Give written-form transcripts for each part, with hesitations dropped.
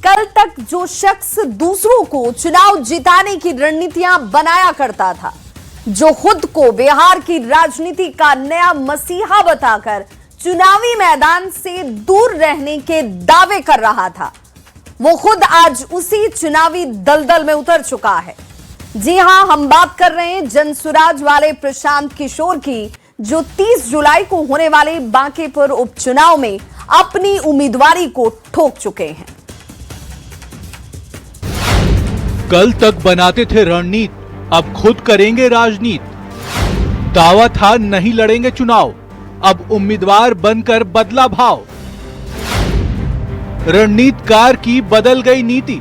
कल तक जो शख्स दूसरों को चुनाव जिताने की रणनीतियां बनाया करता था, जो खुद को बिहार की राजनीति का नया मसीहा बताकर चुनावी मैदान से दूर रहने के दावे कर रहा था, वो खुद आज उसी चुनावी दलदल में उतर चुका है। जी हां, हम बात कर रहे हैं जनसुराज वाले प्रशांत किशोर की, जो 30 जुलाई को होने वाले बांकीपुर उपचुनाव में अपनी उम्मीदवारी को ठोक चुके हैं। कल तक बनाते थे रणनीति, अब खुद करेंगे राजनीति। दावा था नहीं लड़ेंगे चुनाव, अब उम्मीदवार बनकर बदला भाव। रणनीतिकार की बदल गई नीति,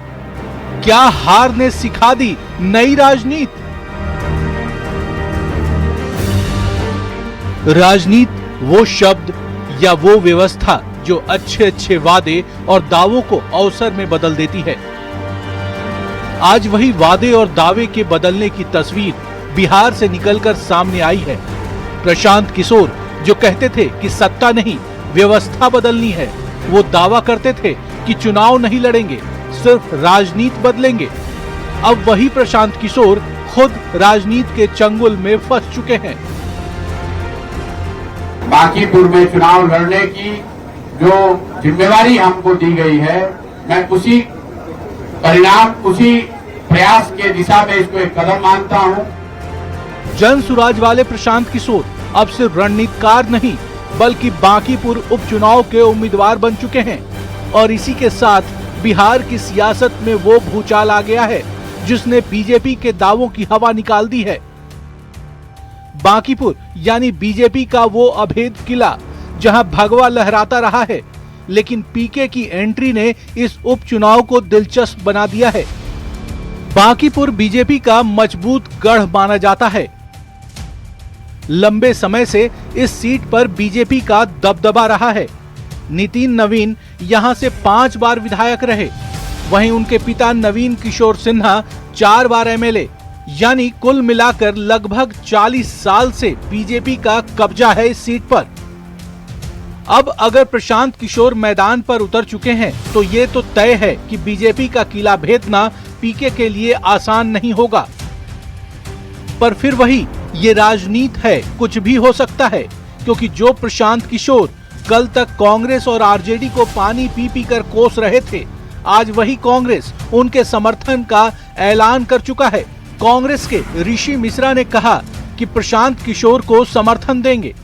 क्या हार ने सिखा दी नई राजनीति? राजनीति वो शब्द या वो व्यवस्था जो अच्छे अच्छे वादे और दावों को अवसर में बदल देती है। आज वही वादे और दावे के बदलने की तस्वीर बिहार से निकलकर सामने आई है। प्रशांत किशोर जो कहते थे कि सत्ता नहीं व्यवस्था बदलनी है, वो दावा करते थे कि चुनाव नहीं लड़ेंगे, सिर्फ राजनीति बदलेंगे। अब वही प्रशांत किशोर खुद राजनीति के चंगुल में फंस चुके हैं। बांकीपुर में चुनाव लड़ने की जो जिम्मेवारी हमको दी गई है, मैं उसी परिणाम, उसी प्रयास के दिशा में इसको एक कदम मानता हूं। जनसुराज वाले प्रशांत किशोर अब सिर्फ रणनीतिकार नहीं बल्कि बांकीपुर उपचुनाव के उम्मीदवार बन चुके हैं और इसी के साथ बिहार की सियासत में वो भूचाल आ गया है जिसने बीजेपी के दावों की हवा निकाल दी है। बांकीपुर यानी बीजेपी का वो अभेद किला जहां भगवा लहराता रहा है, लेकिन पीके की एंट्री ने इस उपचुनाव को दिलचस्प बना दिया है। बांकीपुर बीजेपी का मजबूत गढ़ माना जाता है। लंबे समय से इस सीट पर बीजेपी का दबदबा रहा है। नितिन नवीन यहां से 5 बार विधायक रहे, वहीं उनके पिता नवीन किशोर सिन्हा 4 बार एमएलए, यानी कुल मिलाकर लगभग 40 साल से बीजेपी का कब्जा है इस सीट पर। अब अगर प्रशांत किशोर मैदान पर उतर चुके हैं तो ये तो तय है कि बीजेपी का किला भेदना पीके के लिए आसान नहीं होगा। पर फिर वही ये राजनीति है, कुछ भी हो सकता है, क्योंकि जो प्रशांत किशोर कल तक कांग्रेस और आरजेडी को पानी पी पी कर कोस रहे थे, आज वही कांग्रेस उनके समर्थन का ऐलान कर चुका है। कांग्रेस के ऋषि मिश्रा ने कहा कि प्रशांत किशोर को समर्थन देंगे।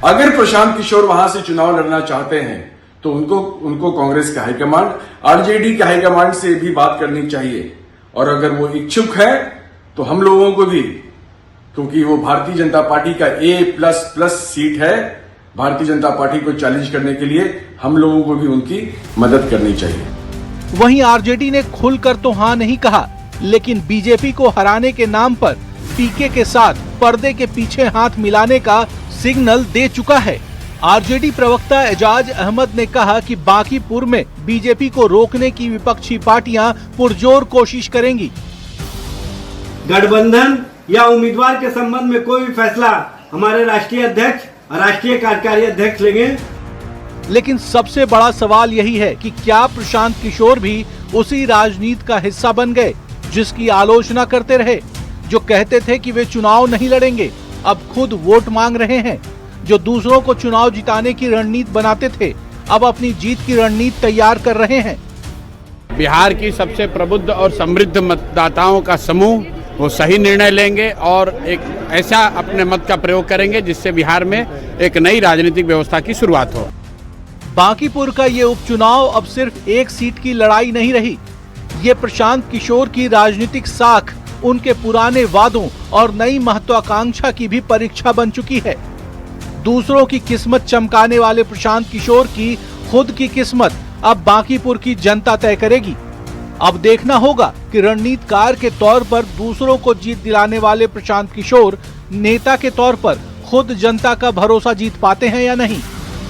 अगर प्रशांत किशोर वहां से चुनाव लड़ना चाहते हैं तो उनको कांग्रेस का हाईकमांड, आरजेडी के हाईकमांड से भी बात करनी चाहिए, और अगर वो इच्छुक है तो हम लोगों को भी, क्योंकि वो भारतीय जनता पार्टी का A++ सीट है, भारतीय जनता पार्टी को चैलेंज करने के लिए हम लोगों को भी उनकी मदद करनी चाहिए। वहीं आरजेडी ने खुलकर तो हाँ नहीं कहा, लेकिन बीजेपी को हराने के नाम पर पीके के साथ पर्दे के पीछे हाथ मिलाने का सिग्नल दे चुका है। आरजेडी प्रवक्ता एजाज अहमद ने कहा कि बांकीपुर में बीजेपी को रोकने की विपक्षी पार्टियां पुरजोर कोशिश करेंगी। गठबंधन या उम्मीदवार के संबंध में कोई भी फैसला हमारे राष्ट्रीय अध्यक्ष और राष्ट्रीय कार्यकारी अध्यक्ष लेंगे। लेकिन सबसे बड़ा सवाल यही है कि क्या प्रशांत किशोर भी उसी राजनीति का हिस्सा बन गए जिसकी आलोचना करते रहे, जो कहते थे कि वे चुनाव नहीं लड़ेंगे, अब खुद वोट मांग रहे हैं। जो दूसरों को चुनाव जिताने की रणनीति बनाते थे, अब अपनी जीत की रणनीति तैयार कर रहे हैं। बिहार की सबसे प्रबुद्ध और समृद्ध मतदाताओं का समूह वो सही निर्णय लेंगे और एक ऐसा अपने मत का प्रयोग करेंगे जिससे बिहार में एक नई राजनीतिक व्यवस्था की शुरुआत हो। बांकीपुर का ये उपचुनाव अब सिर्फ एक सीट की लड़ाई नहीं रही, ये प्रशांत किशोर की राजनीतिक साख, उनके पुराने वादों और नई महत्वाकांक्षा की भी परीक्षा बन चुकी है। दूसरों की किस्मत चमकाने वाले प्रशांत किशोर की खुद की किस्मत अब बांकीपुर की जनता तय करेगी। अब देखना होगा कि रणनीतिकार के तौर पर दूसरों को जीत दिलाने वाले प्रशांत किशोर नेता के तौर पर खुद जनता का भरोसा जीत पाते हैं या नहीं,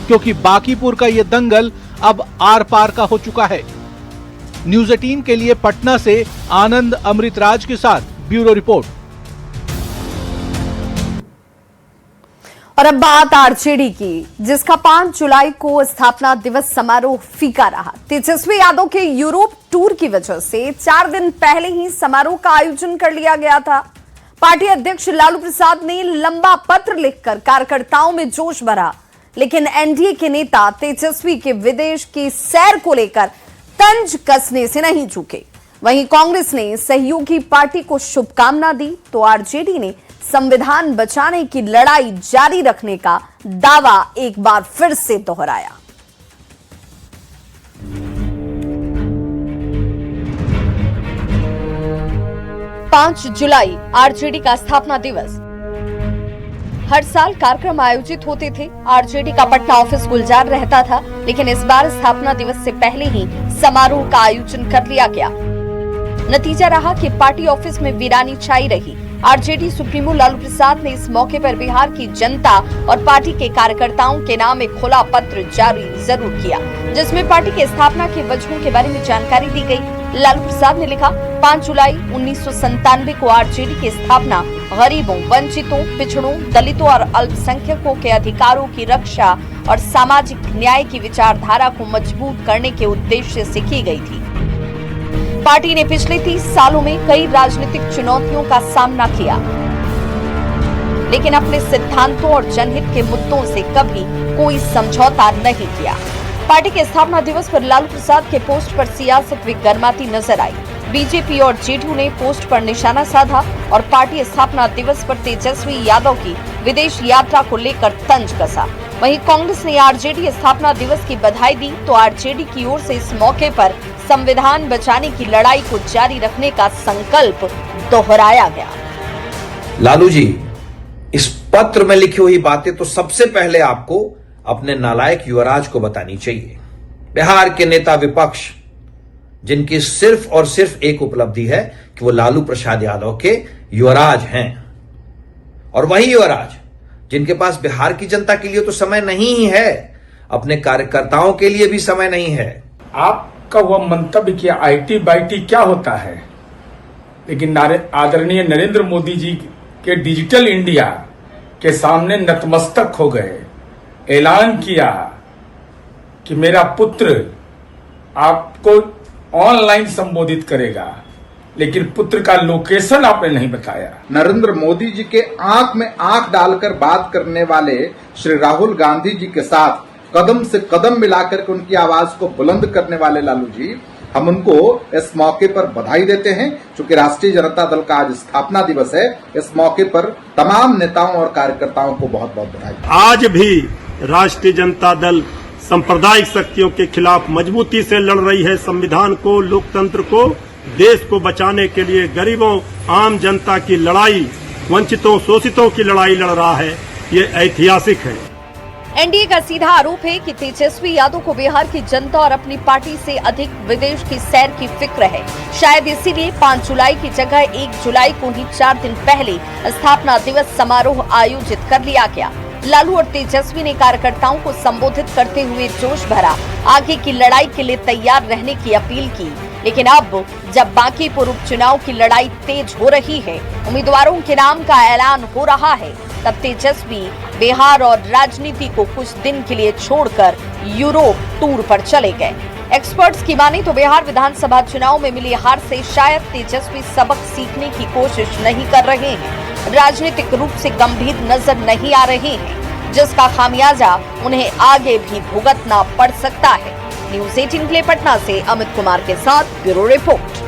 क्योंकि बांकीपुर का ये दंगल अब आर पार का हो चुका है। न्यूज़ 18 के लिए पटना से आनंद अमृतराज के साथ ब्यूरो रिपोर्ट। और अब बात आरजेडी की, जिसका 5 जुलाई को स्थापना दिवस समारोह फीका रहा। तेजस्वी यादव के यूरोप टूर की वजह से 4 दिन पहले ही समारोह का आयोजन कर लिया गया था। पार्टी अध्यक्ष लालू प्रसाद ने लंबा पत्र लिखकर कार्यकर्ताओं में जोश भरा, लेकिन एनडीए के नेता तेजस्वी के विदेश की सैर को लेकर तंज कसने से नहीं चूके। वहीं कांग्रेस ने सहयोगी पार्टी को शुभकामना दी, तो आरजेडी ने संविधान बचाने की लड़ाई जारी रखने का दावा एक बार फिर से दोहराया। पांच जुलाई आरजेडी का स्थापना दिवस। हर साल कार्यक्रम आयोजित होते थे। आरजेडी का पटना ऑफिस गुलजार रहता था, लेकिन इस बार स्थापना दिवस से पहले ही समारोह का आयोजन कर लिया गया। नतीजा रहा कि पार्टी ऑफिस में वीरानी छाई रही। आरजेडी सुप्रीमो लालू प्रसाद ने इस मौके पर बिहार की जनता और पार्टी के कार्यकर्ताओं के नाम एक खुला पत्र जारी जरूर किया, जिसमें पार्टी की स्थापना के वजहों के बारे में जानकारी दी गई। लालू प्रसाद ने लिखा, 5 जुलाई 1997 को आरजेडी की स्थापना गरीबों, वंचितों, पिछड़ों, दलितों और अल्पसंख्यकों के अधिकारों की रक्षा और सामाजिक न्याय की विचारधारा को मजबूत करने के उद्देश्य से की गई थी। पार्टी ने पिछले 30 सालों में कई राजनीतिक चुनौतियों का सामना किया, लेकिन अपने सिद्धांतों और जनहित के मुद्दों से कभी कोई समझौता नहीं किया। पार्टी के स्थापना दिवस पर लालू प्रसाद के पोस्ट पर सियासत भी गर्माती नजर आई। बीजेपी और जेडीयू ने पोस्ट पर निशाना साधा और पार्टी स्थापना दिवस पर तेजस्वी यादव की विदेश यात्रा को लेकर तंज कसा। वहीं कांग्रेस ने आरजेडी स्थापना दिवस की बधाई दी, तो आरजेडी की ओर से इस मौके पर संविधान बचाने की लड़ाई को जारी रखने का संकल्प दोहराया गया। लालू जी, इस पत्र में लिखी हुई बातें तो सबसे पहले आपको अपने नालायक युवराज को बतानी चाहिए। बिहार के नेता विपक्ष, जिनकी सिर्फ और सिर्फ एक उपलब्धि है कि वो लालू प्रसाद यादव के युवराज हैं, और वही युवराज जिनके पास बिहार की जनता के लिए तो समय नहीं ही है, अपने कार्यकर्ताओं के लिए भी समय नहीं है। आपका वह मंतव्य कि आईटी बाईटी क्या होता है, लेकिन आदरणीय नरेंद्र मोदी जी के डिजिटल इंडिया के सामने नतमस्तक हो गए। ऐलान किया कि मेरा पुत्र आपको ऑनलाइन संबोधित करेगा, लेकिन पुत्र का लोकेशन आपने नहीं बताया। नरेंद्र मोदी जी के आंख में आंख डालकर बात करने वाले श्री राहुल गांधी जी के साथ कदम से कदम मिलाकर के उनकी आवाज को बुलंद करने वाले लालू जी, हम उनको इस मौके पर बधाई देते हैं। चूंकि राष्ट्रीय जनता दल का आज स्थापना दिवस है, इस मौके पर तमाम नेताओं और कार्यकर्ताओं को बहुत बहुत बधाई। आज भी राष्ट्रीय जनता दल सांप्रदायिक शक्तियों के खिलाफ मजबूती से लड़ रही है। संविधान को, लोकतंत्र को, देश को बचाने के लिए गरीबों, आम जनता की लड़ाई, वंचितों, शोषितों की लड़ाई लड़ रहा है। ये ऐतिहासिक है। एनडीए का सीधा आरोप है कि तेजस्वी यादव को बिहार की जनता और अपनी पार्टी से अधिक विदेश की सैर की फिक्र है। शायद इसीलिए 5 जुलाई की जगह 1 जुलाई को ही 4 दिन पहले स्थापना दिवस समारोह आयोजित कर लिया गया। लालू और तेजस्वी ने कार्यकर्ताओं को संबोधित करते हुए जोश भरा, आगे की लड़ाई के लिए तैयार रहने की अपील की। लेकिन अब जब बांकीपुर उपचुनाव की लड़ाई तेज हो रही है, उम्मीदवारों के नाम का ऐलान हो रहा है, तब तेजस्वी बिहार और राजनीति को कुछ दिन के लिए छोड़कर यूरोप टूर पर चले गए। एक्सपर्ट्स की माने तो बिहार विधानसभा चुनाव में मिली हार से शायद तेजस्वी सबक सीखने की कोशिश नहीं कर रहे हैं, राजनीतिक रूप से गंभीर नजर नहीं आ रहे हैं, जिसका खामियाजा उन्हें आगे भी भुगतना पड़ सकता है। न्यूज़ 18 के लिए पटना से अमित कुमार के साथ ब्यूरो रिपोर्ट।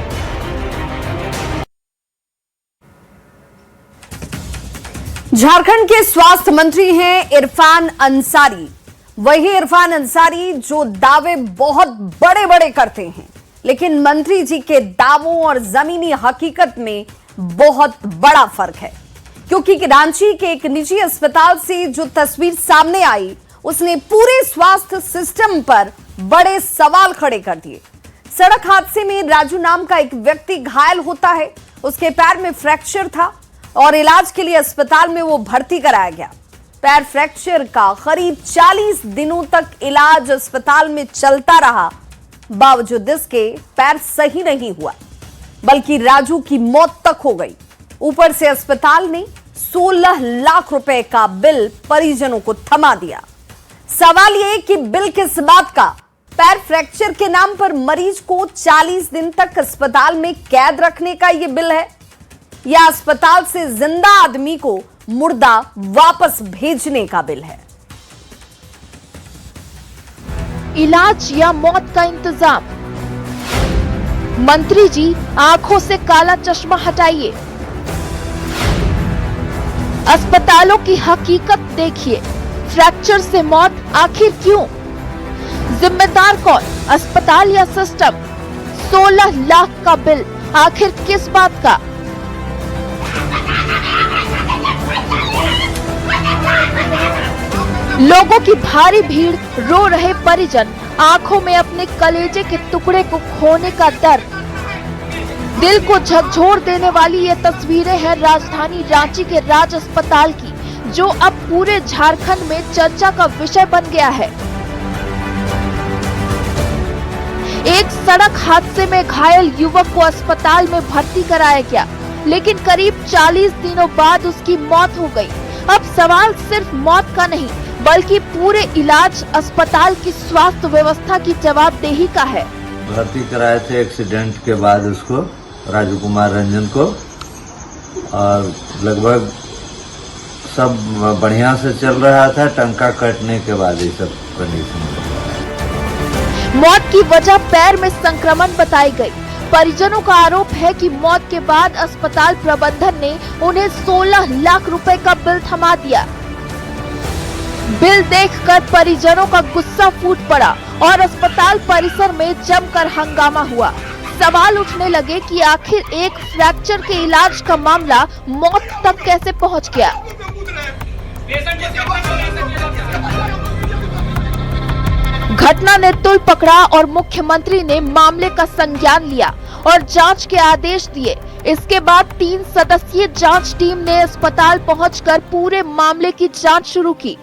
झारखंड के स्वास्थ्य मंत्री हैं इरफान अंसारी। वही इरफान अंसारी जो दावे बहुत बड़े बड़े करते हैं, लेकिन मंत्री जी के दावों और जमीनी हकीकत में बहुत बड़ा फर्क है। क्योंकि रांची के एक निजी अस्पताल से जो तस्वीर सामने आई, उसने पूरे स्वास्थ्य सिस्टम पर बड़े सवाल खड़े कर दिए। सड़क हादसे में राजू नाम का एक व्यक्ति घायल होता है। उसके पैर में फ्रैक्चर था और इलाज के लिए अस्पताल में वो भर्ती कराया गया। पैर फ्रैक्चर का करीब 40 दिनों तक इलाज अस्पताल में चलता रहा, बावजूद इसके पैर सही नहीं हुआ, बल्कि राजू की मौत तक हो गई। ऊपर से अस्पताल ने 16 लाख रुपए का बिल परिजनों को थमा दिया। सवाल यह कि बिल किस बात का? पैर फ्रैक्चर के नाम पर मरीज को 40 दिन तक अस्पताल में कैद रखने का यह बिल है, या अस्पताल से जिंदा आदमी को मुर्दा वापस भेजने का बिल है? इलाज या मौत का इंतजाम। मंत्री जी, आंखों से काला चश्मा हटाइए। अस्पतालों की हकीकत देखिए। फ्रैक्चर से मौत आखिर क्यों? जिम्मेदार कौन, अस्पताल या सिस्टम? 16 लाख का बिल आखिर किस बात का? लोगों की भारी भीड़, रो रहे परिजन, आंखों में अपने कलेजे के टुकड़े को खोने का दर्द। दिल को झकझोर देने वाली ये तस्वीरें हैं राजधानी रांची के राज अस्पताल की, जो अब पूरे झारखंड में चर्चा का विषय बन गया है। एक सड़क हादसे में घायल युवक को अस्पताल में भर्ती कराया गया, लेकिन करीब 40 दिनों बाद उसकी मौत हो गई। अब सवाल सिर्फ मौत का नहीं, बल्कि पूरे इलाज, अस्पताल की स्वास्थ्य व्यवस्था की जवाबदेही का है। भर्ती कराए थे एक्सीडेंट के बाद उसको, राजू कुमार रंजन को, और लगभग सब बढ़िया से चल रहा था। टंका कटने के बाद ये सब कंडीशन। मौत की वजह पैर में संक्रमण बताई गई। परिजनों का आरोप है कि मौत के बाद अस्पताल प्रबंधन ने उन्हें 16 लाख रुपए का बिल थमा दिया। बिल देखकर परिजनों का गुस्सा फूट पड़ा और अस्पताल परिसर में जमकर हंगामा हुआ। सवाल उठने लगे कि आखिर एक फ्रैक्चर के इलाज का मामला मौत तक कैसे पहुंच गया। घटना ने तूल पकड़ा और मुख्यमंत्री ने मामले का संज्ञान लिया और जांच के आदेश दिए। इसके बाद 3 सदस्यीय जांच टीम ने अस्पताल पहुंचकर पूरे मामले की जांच शुरू की।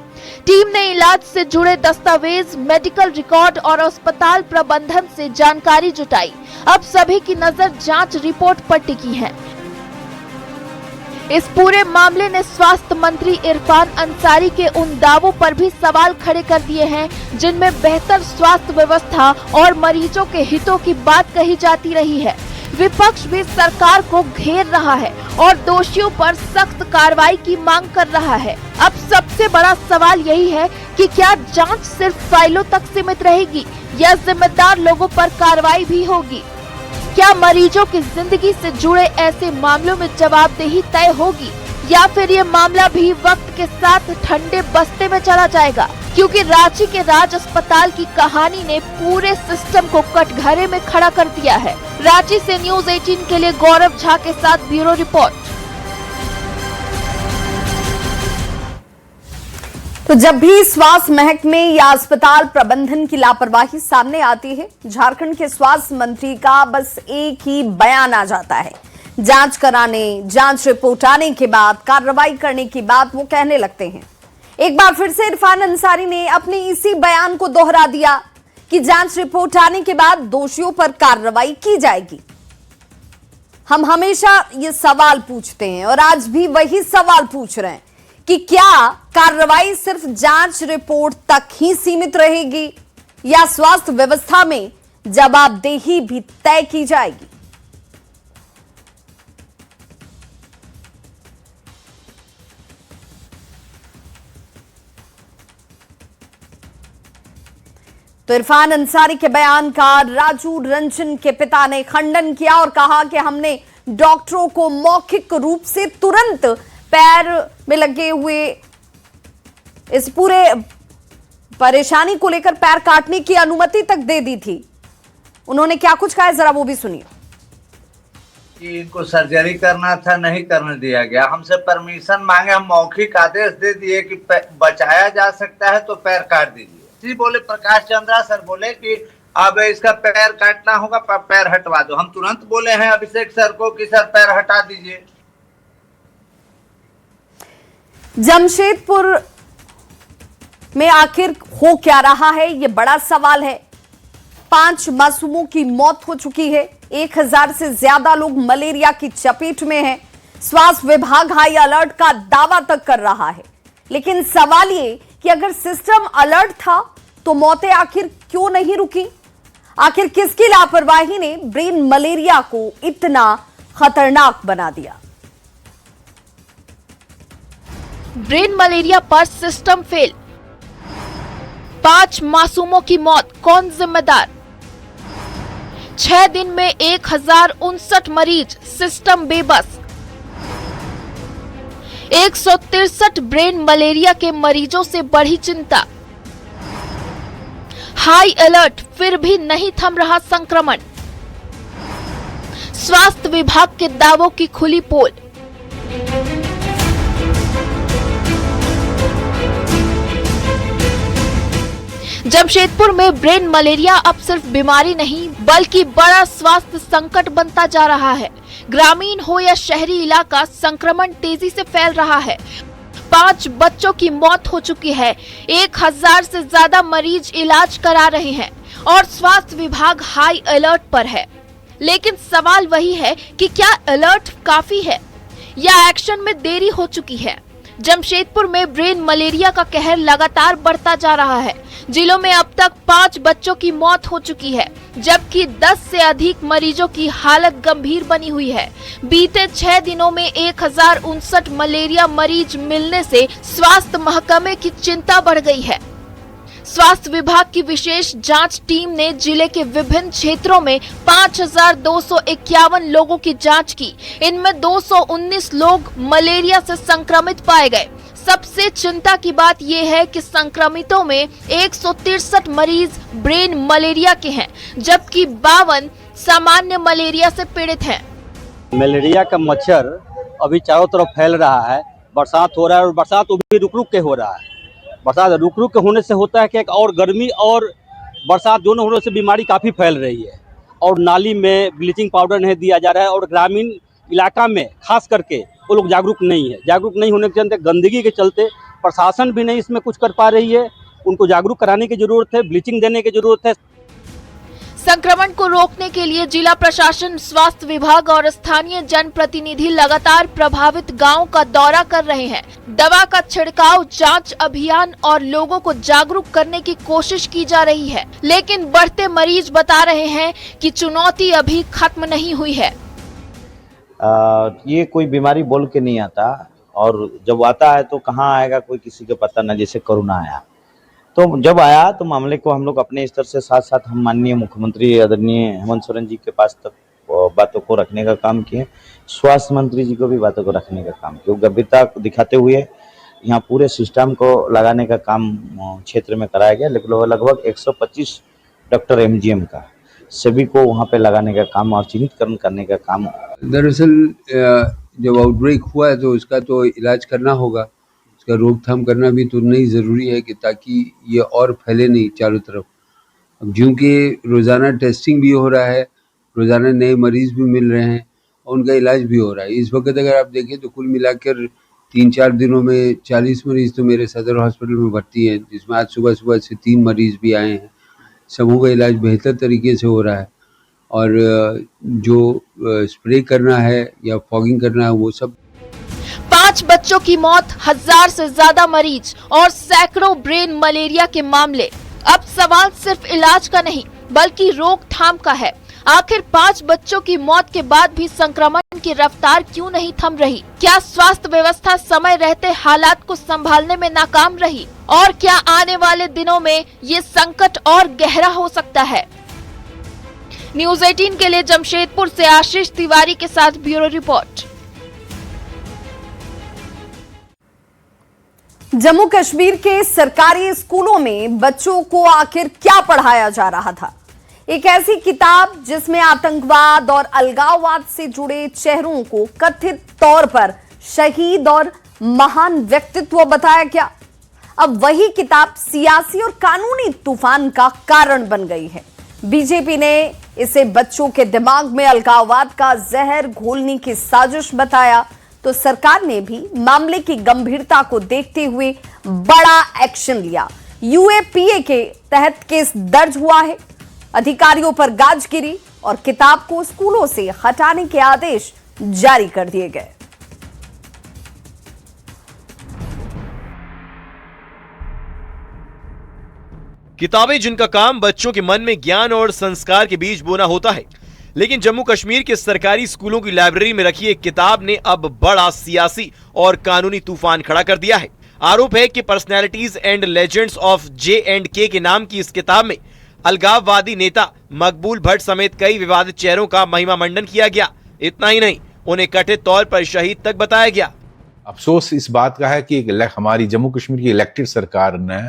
टीम ने इलाज से जुड़े दस्तावेज, मेडिकल रिकॉर्ड और अस्पताल प्रबंधन से जानकारी जुटाई। अब सभी की नजर जांच रिपोर्ट पर टिकी है। इस पूरे मामले ने स्वास्थ्य मंत्री इरफान अंसारी के उन दावों पर भी सवाल खड़े कर दिए हैं, जिनमें बेहतर स्वास्थ्य व्यवस्था और मरीजों के हितों की बात कही जाती रही है। विपक्ष भी सरकार को घेर रहा है और दोषियों पर सख्त कार्रवाई की मांग कर रहा है। अब सबसे बड़ा सवाल यही है कि क्या जांच सिर्फ फाइलों तक सीमित रहेगी या जिम्मेदार लोगों पर कार्रवाई भी होगी? क्या मरीजों की जिंदगी से जुड़े ऐसे मामलों में जवाबदेही तय होगी, या फिर ये मामला भी वक्त के साथ ठंडे बस्ते में चला जाएगा? क्योंकि रांची के राज अस्पताल की कहानी ने पूरे सिस्टम को कटघरे में खड़ा कर दिया है। रांची से न्यूज़ 18 के लिए गौरव झा के साथ ब्यूरो रिपोर्ट। तो जब भी स्वास्थ्य महकमे या अस्पताल प्रबंधन की लापरवाही सामने आती है, झारखंड के स्वास्थ्य मंत्री का बस एक ही बयान आ जाता है। जांच कराने, जांच रिपोर्ट आने के बाद कार्रवाई करने की बात वो कहने लगते हैं। एक बार फिर से इरफान अंसारी ने अपने इसी बयान को दोहरा दिया कि जांच रिपोर्ट आने के बाद दोषियों पर कार्रवाई की जाएगी। हम हमेशा ये सवाल पूछते हैं और आज भी वही सवाल पूछ रहे हैं कि क्या कार्रवाई सिर्फ जांच रिपोर्ट तक ही सीमित रहेगी या स्वास्थ्य व्यवस्था में जवाबदेही भी तय की जाएगी? तो इरफान अंसारी के बयान का राजू रंजन के पिता ने खंडन किया और कहा कि हमने डॉक्टरों को मौखिक रूप से तुरंत पैर में लगे हुए इस पूरे परेशानी को लेकर पैर काटने की अनुमति तक दे दी थी। उन्होंने क्या कुछ कहा है, जरा वो भी सुनिए। कि इनको सर्जरी करना था, नहीं करने दिया गया। हमसे परमिशन मांगे, हम मौखिक आदेश दे दिए कि बचाया जा सकता है तो पैर काट दीजिए। जी बोले, प्रकाश चंद्रा सर बोले कि अब इसका पैर काटना होगा, पैर हटवा दो। हम तुरंत बोले हैं अभिषेक सर को कि सर पैर हटा दीजिए। जमशेदपुर में आखिर हो क्या रहा है, ये बड़ा सवाल है। 5 मासूमों की मौत हो चुकी है, 1000 से ज्यादा लोग मलेरिया की चपेट में हैं। स्वास्थ्य विभाग हाई अलर्ट का दावा तक कर रहा है, लेकिन सवाल ये कि अगर सिस्टम अलर्ट था तो मौतें आखिर क्यों नहीं रुकी? आखिर किसकी लापरवाही ने ब्रेन मलेरिया को इतना खतरनाक बना दिया? ब्रेन मलेरिया पर सिस्टम फेल, 5 मासूमों की मौत, कौन जिम्मेदार? 6 दिन में 1059 मरीज, सिस्टम बेबस। 163 ब्रेन मलेरिया के मरीजों से बढ़ी चिंता। हाई अलर्ट, फिर भी नहीं थम रहा संक्रमण। स्वास्थ्य विभाग के दावों की खुली पोल। जमशेदपुर में ब्रेन मलेरिया अब सिर्फ बीमारी नहीं बल्कि बड़ा स्वास्थ्य संकट बनता जा रहा है। ग्रामीण हो या शहरी इलाका, संक्रमण तेजी से फैल रहा है। 5 बच्चों की मौत हो चुकी है, 1000 से ज्यादा मरीज इलाज करा रहे हैं और स्वास्थ्य विभाग हाई अलर्ट पर है। लेकिन सवाल वही है कि क्या अलर्ट काफी है या एक्शन में देरी हो चुकी है? जमशेदपुर में ब्रेन मलेरिया का कहर लगातार बढ़ता जा रहा है। जिलों में अब तक 5 बच्चों की मौत हो चुकी है, जबकि 10 से अधिक मरीजों की हालत गंभीर बनी हुई है। बीते 6 दिनों में 1059 मलेरिया मरीज मिलने से स्वास्थ्य महकमे की चिंता बढ़ गई है। स्वास्थ्य विभाग की विशेष जांच टीम ने जिले के विभिन्न क्षेत्रों में 5251 लोगों की जांच की। इनमें 219 लोग मलेरिया से संक्रमित पाए गए। सबसे चिंता की बात यह है कि संक्रमितों में 163 मरीज ब्रेन मलेरिया के हैं, जबकि 52 सामान्य मलेरिया से पीड़ित हैं। मलेरिया का मच्छर अभी चारों तरफ फैल रहा है। बरसात हो रहा है और बरसात भी रुक रुक के हो रहा है। बरसात रुक रुक के होने से होता है कि एक और गर्मी और बरसात दोनों होने से बीमारी काफ़ी फैल रही है और नाली में ब्लीचिंग पाउडर नहीं दिया जा रहा है और ग्रामीण इलाका में खास करके वो लोग जागरूक नहीं है। जागरूक नहीं होने के चलते, गंदगी के चलते प्रशासन भी नहीं इसमें कुछ कर पा रही है। उनको जागरूक कराने की जरूरत है, ब्लीचिंग देने की जरूरत है। संक्रमण को रोकने के लिए जिला प्रशासन, स्वास्थ्य विभाग और स्थानीय जनप्रतिनिधि लगातार प्रभावित गांवों का दौरा कर रहे हैं। दवा का छिड़काव, जांच अभियान और लोगों को जागरूक करने की कोशिश की जा रही है। लेकिन बढ़ते मरीज बता रहे हैं कि चुनौती अभी खत्म नहीं हुई है। ये कोई बीमारी बोल के नहीं आता और जब आता है तो कहाँ आएगा कोई किसी को पता न। जैसे कोरोना आया तो जब आया तो मामले को हम लोग अपने स्तर से साथ साथ हम माननीय मुख्यमंत्री आदरणीय हेमंत सोरेन जी के पास तक बातों को रखने का काम किए। स्वास्थ्य मंत्री जी को भी बातों को रखने का काम किया। गंभीरता दिखाते हुए यहाँ पूरे सिस्टम को लगाने का काम क्षेत्र में कराया गया। लगभग 125 डॉक्टर MGM का सभी को वहाँ पे लगाने का काम और चिन्हितकरण करने का काम। दरअसल जब आउटब्रेक हुआ है तो इसका तो इलाज करना होगा, इसका रोकथाम करना भी तो नहीं ज़रूरी है कि ताकि ये और फैले नहीं चारों तरफ। अब क्योंकि रोज़ाना टेस्टिंग भी हो रहा है, रोज़ाना नए मरीज़ भी मिल रहे हैं और उनका इलाज भी हो रहा है। इस वक्त अगर आप देखें तो कुल मिलाकर 3-4 दिनों में 40 मरीज़ तो मेरे सदर हॉस्पिटल में भर्ती हैं, जिसमें आज सुबह से 3 मरीज़ भी आए हैं। समूह का इलाज बेहतर तरीके से हो रहा है और जो स्प्रे करना है या फॉगिंग करना है वो सब। 5 बच्चों की मौत, 1000 से ज्यादा मरीज और सैकड़ों ब्रेन मलेरिया के मामले। अब सवाल सिर्फ इलाज का नहीं बल्कि रोकथाम का है। आखिर 5 बच्चों की मौत के बाद भी संक्रमण की रफ्तार क्यों नहीं थम रही? क्या स्वास्थ्य व्यवस्था समय रहते हालात को संभालने में नाकाम रही? और क्या आने वाले दिनों में ये संकट और गहरा हो सकता है? न्यूज़ 18 के लिए जमशेदपुर से आशीष तिवारी के साथ ब्यूरो रिपोर्ट। जम्मू कश्मीर के सरकारी स्कूलों में बच्चों को आखिर क्या पढ़ाया जा रहा था? एक ऐसी किताब जिसमें आतंकवाद और अलगाववाद से जुड़े चेहरों को कथित तौर पर शहीद और महान व्यक्तित्व बताया गया। अब वही किताब सियासी और कानूनी तूफान का कारण बन गई है। बीजेपी ने इसे बच्चों के दिमाग में अलगाववाद का जहर घोलने की साजिश बताया, तो सरकार ने भी मामले की गंभीरता को देखते हुए बड़ा एक्शन लिया। UAPA के तहत केस दर्ज हुआ है, अधिकारियों पर गाज गिरी और किताब को स्कूलों से हटाने के आदेश जारी कर दिए गए। किताबें जिनका काम बच्चों के मन में ज्ञान और संस्कार के बीज बोना होता है, लेकिन जम्मू कश्मीर के सरकारी स्कूलों की लाइब्रेरी में रखी एक किताब ने अब बड़ा सियासी और कानूनी तूफान खड़ा कर दिया है। आरोप है कि personalities and legends of J&K के नाम की इस किताब में अलगाववादी नेता मकबूल भट्ट समेत कई विवादित चेहरों का महिमा मंडन किया गया। इतना ही नहीं, उन्हें कथित तौर पर शहीद तक बताया गया। अफसोस इस बात का है कि हमारी जम्मू कश्मीर की इलेक्टेड सरकार ने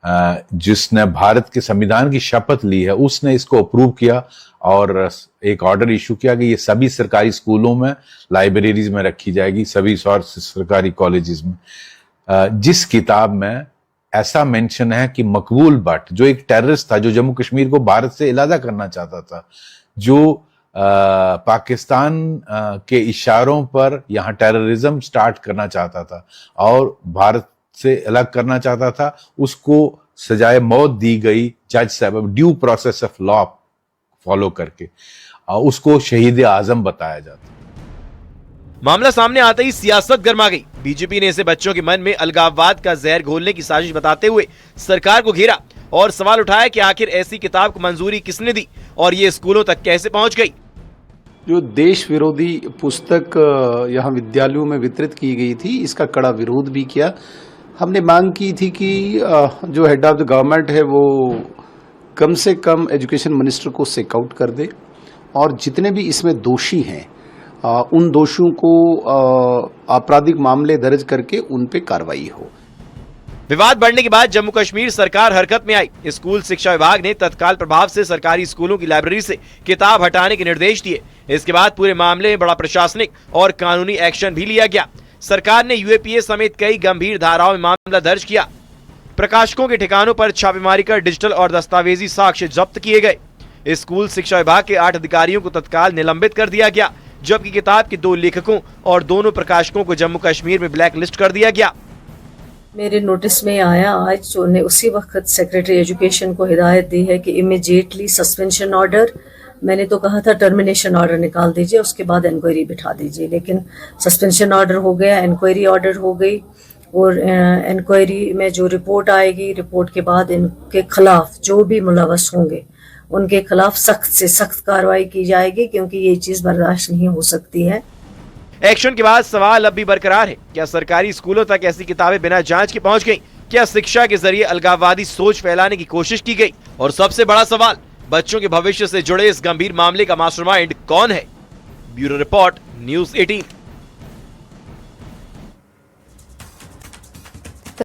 जिसने भारत के संविधान की शपथ ली है, उसने इसको अप्रूव किया और एक ऑर्डर इशू किया कि ये सभी सरकारी स्कूलों में, लाइब्रेरीज में रखी जाएगी, सभी सरकारी कॉलेजेस में। जिस किताब में ऐसा मेंशन है कि मकबूल भट्ट जो एक टेररिस्ट था, जो जम्मू कश्मीर को भारत से अलग करना चाहता था, जो पाकिस्तान के इशारों पर यहाँ टेररिज्म स्टार्ट करना चाहता था और भारत से अलग करना चाहता था, उसको सजाए मौत दी गई जज साहब due process of law follow करके, उसको शहीद आजम बताया जाता। मामला सामने आते ही सियासत गर्मा गई। बीजेपी ने इसे बच्चों के मन में अलगाववाद का जहर घोलने की साजिश बताते हुए सरकार को घेरा और सवाल उठाया कि आखिर ऐसी किताब को मंजूरी किसने दी और ये स्कूलों तक कैसे पहुंच गई। जो देश विरोधी पुस्तक यहाँ विद्यालयों में वितरित की गई थी, इसका कड़ा विरोध भी किया। हमने मांग की थी कि जो हेड ऑफ द गवर्नमेंट है वो कम से कम एजुकेशन मिनिस्टर को सेक आउट कर दे और जितने भी इसमें दोषी हैं उन दोषियों को आपराधिक मामले दर्ज करके उन पे कार्रवाई हो। विवाद बढ़ने के बाद जम्मू कश्मीर सरकार हरकत में आई। स्कूल शिक्षा विभाग ने तत्काल प्रभाव से सरकारी स्कूलों की लाइब्रेरी से किताब हटाने के निर्देश दिए। इसके बाद पूरे मामले में बड़ा प्रशासनिक और कानूनी एक्शन भी लिया गया। सरकार ने UAPA समेत कई गंभीर धाराओं में मामला दर्ज किया। प्रकाशकों के ठिकानों पर छापेमारी कर डिजिटल और दस्तावेजी साक्ष्य जब्त किए गए। स्कूल शिक्षा विभाग के 8 अधिकारियों को तत्काल निलंबित कर दिया गया, जबकि किताब के 2 लेखकों और दोनों प्रकाशकों को जम्मू कश्मीर में ब्लैक लिस्ट कर दिया गया। मेरे नोटिस में आया आज, जो ने उसी वक्त सेक्रेटरी एजुकेशन को हिदायत दी है कि इमीडिएटली सस्पेंशन ऑर्डर, मैंने तो कहा था टर्मिनेशन ऑर्डर निकाल दीजिए, उसके बाद इंक्वायरी बिठा दीजिए, लेकिन सस्पेंशन ऑर्डर हो गया, इंक्वायरी ऑर्डर हो गई और इंक्वायरी में जो रिपोर्ट आएगी, रिपोर्ट के बाद इनके खिलाफ जो भी मुलव्वस होंगे उनके खिलाफ सख्त से सख्त कार्रवाई की जाएगी, क्योंकि ये चीज बर्दाश्त नहीं हो सकती है। एक्शन के बाद सवाल अब भी बरकरार है, क्या सरकारी स्कूलों तक ऐसी किताबें बिना जांच के पहुंच गईं? क्या शिक्षा के जरिए अलगाववादी सोच फैलाने की कोशिश की गई? और सबसे बड़ा सवाल, बच्चों के भविष्य से जुड़े इस गंभीर मामले का मास्टरमाइंड कौन है? Bureau report, news 18।